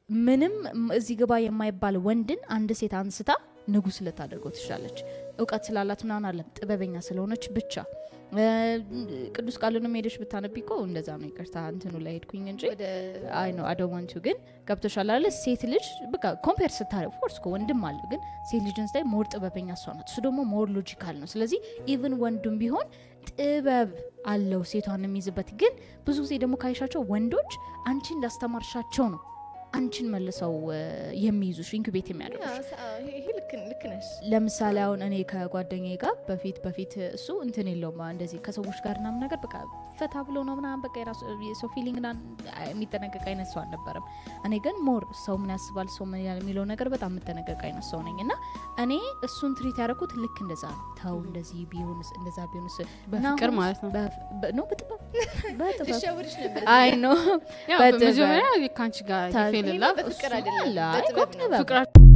ምንም እዚህ ግባ የማይባል ወንድን አንድ ሴት አንስታ ንጉስ ልታደርገው ትችላለች ዕውቀት ስላላት ምናምን አለ ጥበበኛ ስለሆነች ብቻ ቅዱስ ቃሉንም ሄደሽ ብታነቢቆ እንደዛ ነው ይቅርታ እንትኑ ላይ ሄድኩኝ እንጂ አይ ኖ አይ ዶንት ዋንት ቱ ግን ገብቶሻል አይደል ሴት ልጅ በቃ ኮምፔር ስታረግ ፎርስ ወንድም አለ ግን ሴት ልጅን ስታይ ሞር ጥበበኛ እሷ ናት እሱ ደግሞ ሞር ሎጂካል ነው ስለዚህ ኢቭን ወንዱም ቢሆን ጥበብ አለው ሴቷን የሚይዝበት ግን ብዙ ጊዜ ደግሞ ካይሻቸው ወንዶች አንቺ እንዳስተማርሻቸው ነው አንቺን መልሰው የሚይዙሽ ኢንኩቤት የሚያደርጉሽ ይሄ ልክ ነሽ ለምሳሌ አሁን እኔ ከጓደኛዬ ጋር በፊት እሱ እንትን የለውም እንደዚህ ከሰዎች ጋር ምናምን ነገር በቃ ፈታ ብሎ ነው ምናምን በቃ የራሱ ሰው ፊሊንግ እና የሚጠነቀቅ አይነት ሰው አልነበረም እኔ ግን ሞር ሰው ምን ያስባል ሰው ምን ያለ የሚለው ነገር በጣም የምጠነቀቅ አይነት ሰው ነኝና እኔ እሱን ትሪት ያደረኩት ልክ እንደዛ ነው ተው እንደዚህ ቢሆንስ እንደዛ ቢሆንስ በፍቅር ማለት ነው ነው በጥበብ ትሸውርሽ ነበር አይ ኖ በመጀመሪያ ካንቺ ጋር ይፈልላ በፍቅር አይደለም በጥበብ ፍቅራችሁ